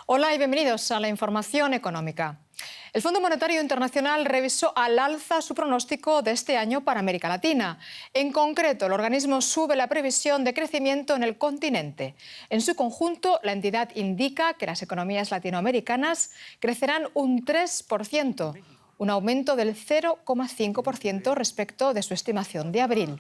Hola y bienvenidos a la información económica. El Fondo Monetario Internacional revisó al alza su pronóstico de este año para América Latina. En concreto, el organismo sube la previsión de crecimiento en el continente. En su conjunto, la entidad indica que las economías latinoamericanas crecerán un 3%, un aumento del 0,5% respecto de su estimación de abril.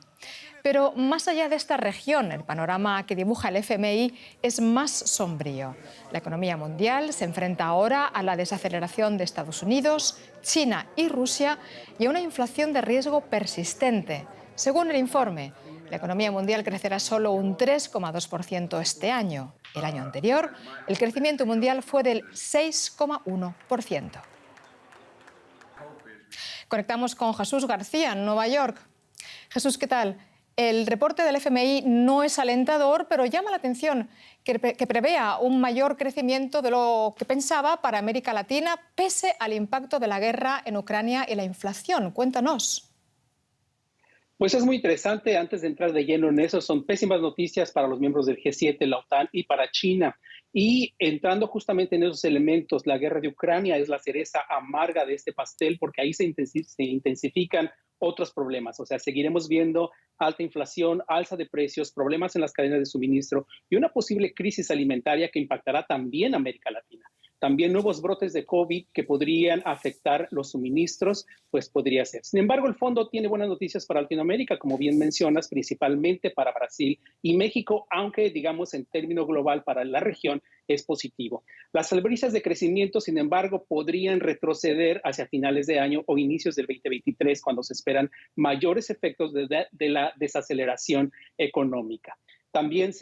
Pero más allá de esta región, el panorama que dibuja el FMI es más sombrío. La economía mundial se enfrenta ahora a la desaceleración de Estados Unidos, China y Rusia y a una inflación de riesgo persistente. Según el informe, la economía mundial crecerá solo un 3,2% este año. El año anterior, el crecimiento mundial fue del 6,1%. Conectamos con Jesús García en Nueva York. Jesús, ¿qué tal? El reporte del FMI no es alentador, pero llama la atención que prevea un mayor crecimiento de lo que pensaba para América Latina, pese al impacto de la guerra en Ucrania y la inflación. Cuéntanos. Pues es muy interesante. Antes de entrar de lleno en eso, son pésimas noticias para los miembros del G7, la OTAN y para China. Y entrando justamente en esos elementos, la guerra de Ucrania es la cereza amarga de este pastel porque ahí se intensifican otros problemas. O sea, seguiremos viendo alta inflación, alza de precios, problemas en las cadenas de suministro y una posible crisis alimentaria que impactará también a América Latina. También nuevos brotes de COVID que podrían afectar los suministros, pues podría ser. Sin embargo, el fondo tiene buenas noticias para Latinoamérica, como bien mencionas, principalmente para Brasil y México, aunque digamos en término global para la región es positivo. Las albrisas de crecimiento, sin embargo, podrían retroceder hacia finales de año o inicios del 2023, cuando se esperan mayores efectos de la desaceleración económica. También,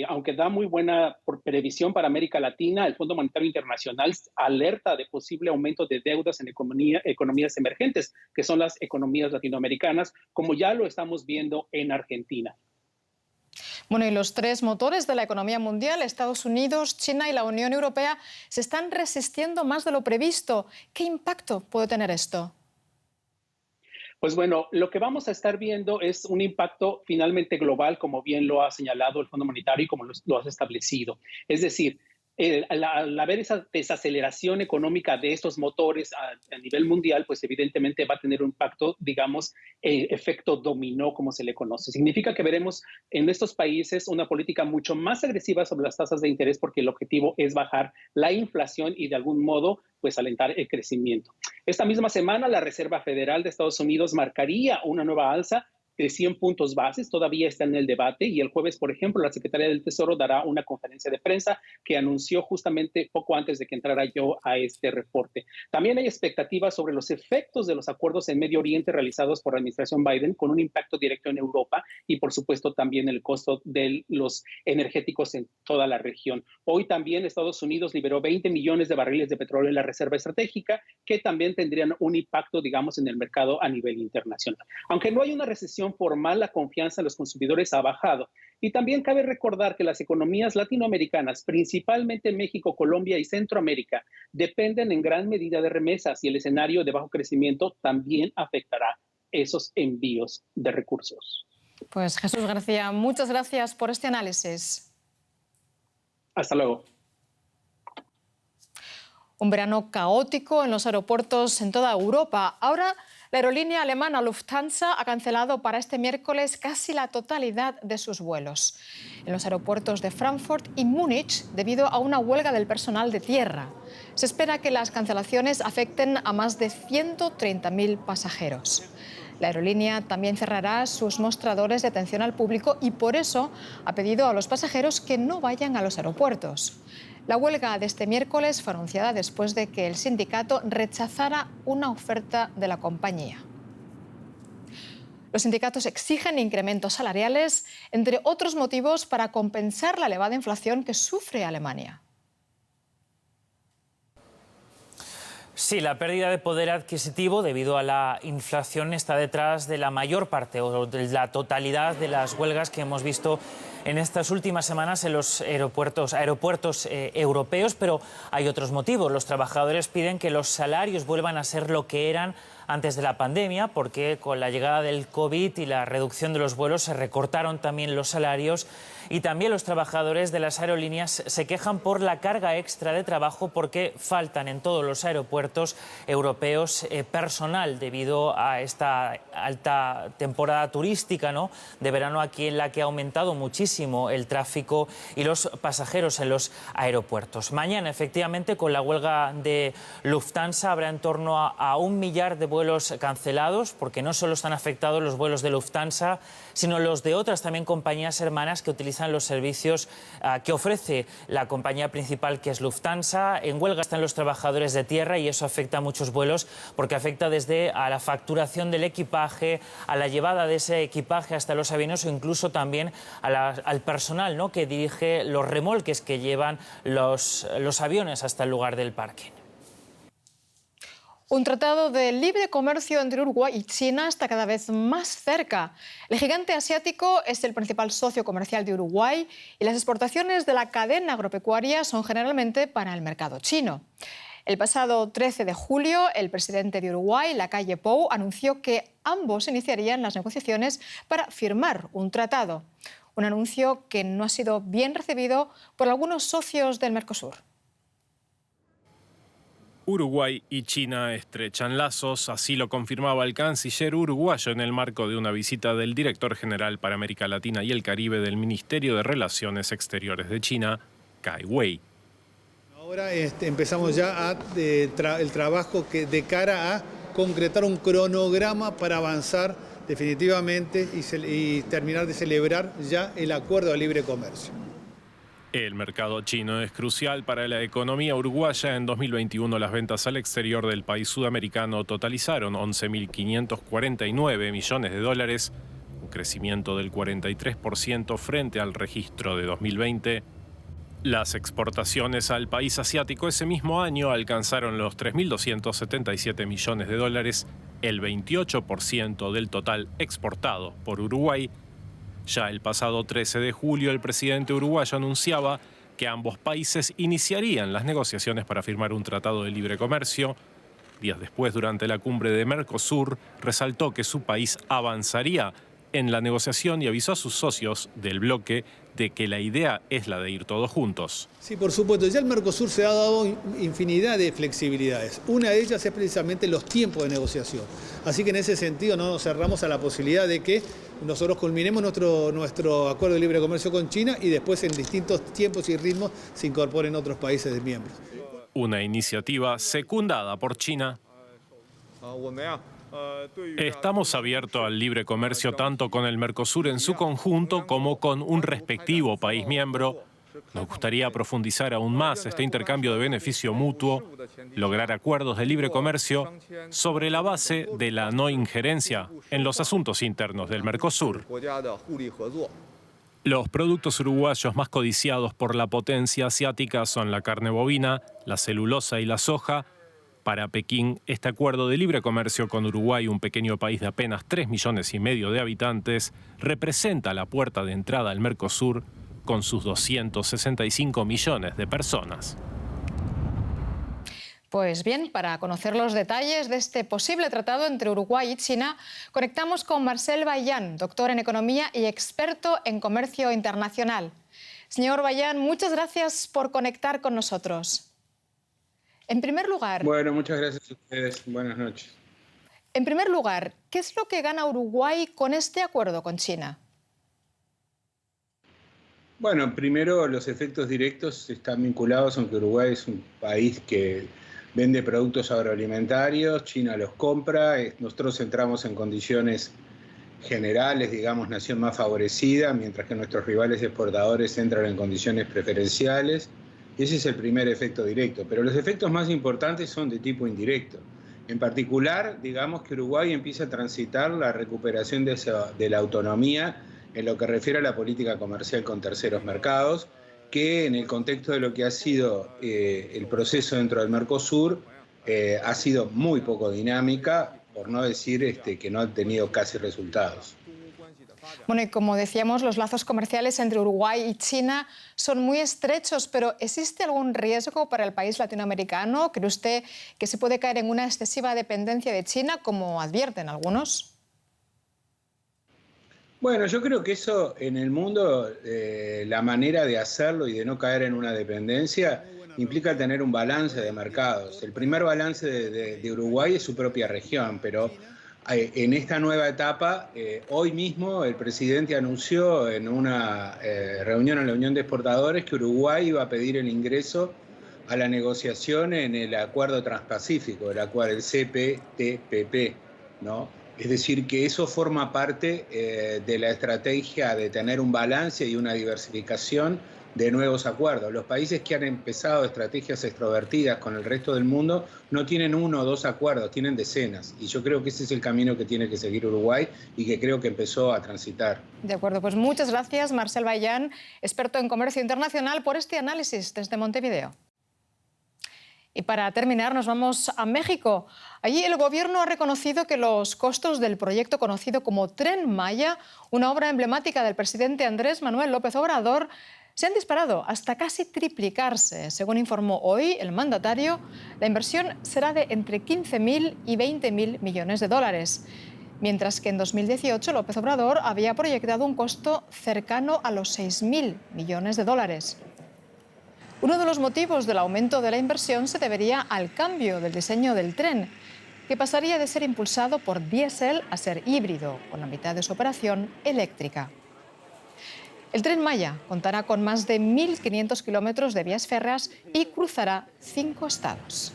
aunque da muy buena previsión para América Latina, el Fondo Monetario Internacional alerta de posible aumento de deudas en economías emergentes, que son las economías latinoamericanas, como ya lo estamos viendo en Argentina. Bueno, y los tres motores de la economía mundial, Estados Unidos, China y la Unión Europea, se están resistiendo más de lo previsto. ¿Qué impacto puede tener esto? Pues bueno, lo que vamos a estar viendo es un impacto finalmente global, como bien lo ha señalado el Fondo Monetario y como lo has establecido. Es decir, al haber esa desaceleración económica de estos motores a nivel mundial, pues evidentemente va a tener un impacto, digamos, efecto dominó, como se le conoce. Significa que veremos en estos países una política mucho más agresiva sobre las tasas de interés porque el objetivo es bajar la inflación y de algún modo, pues alentar el crecimiento. Esta misma semana, la Reserva Federal de Estados Unidos marcaría una nueva alza de 100 puntos bases, todavía está en el debate y el jueves, por ejemplo, la Secretaría del Tesoro dará una conferencia de prensa que anunció justamente poco antes de que entrara yo a este reporte. También hay expectativas sobre los efectos de los acuerdos en Medio Oriente realizados por la administración Biden con un impacto directo en Europa y, por supuesto, también el costo de los energéticos en toda la región. Hoy también Estados Unidos liberó 20 millones de barriles de petróleo en la Reserva Estratégica que también tendrían un impacto, digamos, en el mercado a nivel internacional. Aunque no hay una recesión formal, la confianza en los consumidores ha bajado. Y también cabe recordar que las economías latinoamericanas, principalmente México, Colombia y Centroamérica, dependen en gran medida de remesas y el escenario de bajo crecimiento también afectará esos envíos de recursos. Pues Jesús García, muchas gracias por este análisis. Hasta luego. Un verano caótico en los aeropuertos en toda Europa. Ahora, la aerolínea alemana Lufthansa ha cancelado para este miércoles casi la totalidad de sus vuelos en los aeropuertos de Frankfurt y Múnich debido a una huelga del personal de tierra. Se espera que las cancelaciones afecten a más de 130.000 pasajeros. La aerolínea también cerrará sus mostradores de atención al público y por eso ha pedido a los pasajeros que no vayan a los aeropuertos. La huelga de este miércoles fue anunciada después de que el sindicato rechazara una oferta de la compañía. Los sindicatos exigen incrementos salariales, entre otros motivos, para compensar la elevada inflación que sufre Alemania. Sí, la pérdida de poder adquisitivo debido a la inflación está detrás de la mayor parte o de la totalidad de las huelgas que hemos visto en estas últimas semanas en los aeropuertos europeos, pero hay otros motivos. Los trabajadores piden que los salarios vuelvan a ser lo que eran antes de la pandemia, porque con la llegada del COVID y la reducción de los vuelos se recortaron también los salarios, y también los trabajadores de las aerolíneas se quejan por la carga extra de trabajo porque faltan en todos los aeropuertos europeos personal debido a esta alta temporada turística, ¿no?, de verano, aquí en la que ha aumentado muchísimo el tráfico y los pasajeros en los aeropuertos. Mañana, efectivamente, con la huelga de Lufthansa habrá en torno a 1 millar de vuelos cancelados, porque no solo están afectados los vuelos de Lufthansa, sino los de otras también compañías hermanas que utilizan los servicios que ofrece la compañía principal, que es Lufthansa. En huelga están los trabajadores de tierra y eso afecta a muchos vuelos, porque afecta desde a la facturación del equipaje, a la llevada de ese equipaje hasta los aviones, o incluso también al personal, ¿no?, que dirige los remolques que llevan los aviones hasta el lugar del parking. Un tratado de libre comercio entre Uruguay y China está cada vez más cerca. El gigante asiático es el principal socio comercial de Uruguay y las exportaciones de la cadena agropecuaria son generalmente para el mercado chino. El pasado 13 de julio, el presidente de Uruguay, Lacalle Pou, anunció que ambos iniciarían las negociaciones para firmar un tratado. Un anuncio que no ha sido bien recibido por algunos socios del Mercosur. Uruguay y China estrechan lazos, así lo confirmaba el canciller uruguayo en el marco de una visita del director general para América Latina y el Caribe del Ministerio de Relaciones Exteriores de China, Cai Wei. Ahora empezamos ya el trabajo de cara a concretar un cronograma para avanzar definitivamente y terminar de celebrar ya el acuerdo de libre comercio. El mercado chino es crucial para la economía uruguaya. En 2021 las ventas al exterior del país sudamericano totalizaron 11.549 millones de dólares, un crecimiento del 43% frente al registro de 2020. Las exportaciones al país asiático ese mismo año alcanzaron los 3.277 millones de dólares, el 28% del total exportado por Uruguay. Ya el pasado 13 de julio, el presidente uruguayo anunciaba que ambos países iniciarían las negociaciones para firmar un tratado de libre comercio. Días después, durante la cumbre de Mercosur, resaltó que su país avanzaría en la negociación y avisó a sus socios del bloque de que la idea es la de ir todos juntos. Sí, por supuesto. Ya el Mercosur se ha dado infinidad de flexibilidades. Una de ellas es precisamente los tiempos de negociación. Así que en ese sentido no nos cerramos a la posibilidad de que nosotros culminemos nuestro acuerdo de libre comercio con China y después en distintos tiempos y ritmos se incorporen otros países de miembros. Una iniciativa secundada por China. Estamos abiertos al libre comercio tanto con el Mercosur en su conjunto como con un respectivo país miembro. Nos gustaría profundizar aún más este intercambio de beneficio mutuo, lograr acuerdos de libre comercio sobre la base de la no injerencia en los asuntos internos del Mercosur. Los productos uruguayos más codiciados por la potencia asiática son la carne bovina, la celulosa y la soja. Para Pekín, este acuerdo de libre comercio con Uruguay, un pequeño país de apenas 3,5 millones de habitantes, representa la puerta de entrada al Mercosur con sus 265 millones de personas. Pues bien, para conocer los detalles de este posible tratado entre Uruguay y China, conectamos con Marcel Bayan, doctor en Economía y experto en comercio internacional. Señor Bayan, muchas gracias por conectar con nosotros. En primer lugar... Bueno, muchas gracias a ustedes. Buenas noches. En primer lugar, ¿qué es lo que gana Uruguay con este acuerdo con China? Bueno, primero los efectos directos están vinculados, aunque Uruguay es un país que vende productos agroalimentarios, China los compra, nosotros entramos en condiciones generales, digamos, nación más favorecida, mientras que nuestros rivales exportadores entran en condiciones preferenciales. Y ese es el primer efecto directo, pero los efectos más importantes son de tipo indirecto. En particular, digamos que Uruguay empieza a transitar la recuperación de la autonomía en lo que refiere a la política comercial con terceros mercados, que en el contexto de lo que ha sido el proceso dentro del Mercosur ha sido muy poco dinámica, por no decir que no ha tenido casi resultados. Bueno, y como decíamos, los lazos comerciales entre Uruguay y China son muy estrechos, pero ¿existe algún riesgo para el país latinoamericano? ¿Cree usted que se puede caer en una excesiva dependencia de China, como advierten algunos? Bueno, yo creo que eso en el mundo, la manera de hacerlo y de no caer en una dependencia implica tener un balance de mercados. El primer balance de Uruguay es su propia región, pero en esta nueva etapa, hoy mismo el presidente anunció en una reunión en la Unión de Exportadores que Uruguay iba a pedir el ingreso a la negociación en el Acuerdo Transpacífico, el CPTPP, ¿no? Es decir, que eso forma parte de la estrategia de tener un balance y una diversificación de nuevos acuerdos. Los países que han empezado estrategias extrovertidas con el resto del mundo no tienen 1 o 2 acuerdos, tienen decenas. Y yo creo que ese es el camino que tiene que seguir Uruguay y que creo que empezó a transitar. De acuerdo, pues muchas gracias, Marcel Bayán, experto en comercio internacional, por este análisis desde Montevideo. Y para terminar, nos vamos a México. Allí el Gobierno ha reconocido que los costos del proyecto conocido como Tren Maya, una obra emblemática del presidente Andrés Manuel López Obrador, se han disparado hasta casi triplicarse. Según informó hoy el mandatario, la inversión será de entre 15.000 y 20.000 millones de dólares, mientras que en 2018 López Obrador había proyectado un costo cercano a los 6.000 millones de dólares. Uno de los motivos del aumento de la inversión se debería al cambio del diseño del tren, que pasaría de ser impulsado por diésel a ser híbrido, con la mitad de su operación eléctrica. El Tren Maya contará con más de 1.500 kilómetros de vías férreas y cruzará 5 estados.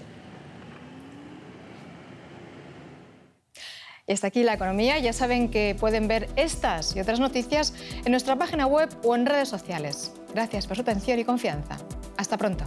Y hasta aquí la economía. Ya saben que pueden ver estas y otras noticias en nuestra página web o en redes sociales. Gracias por su atención y confianza. Hasta pronto.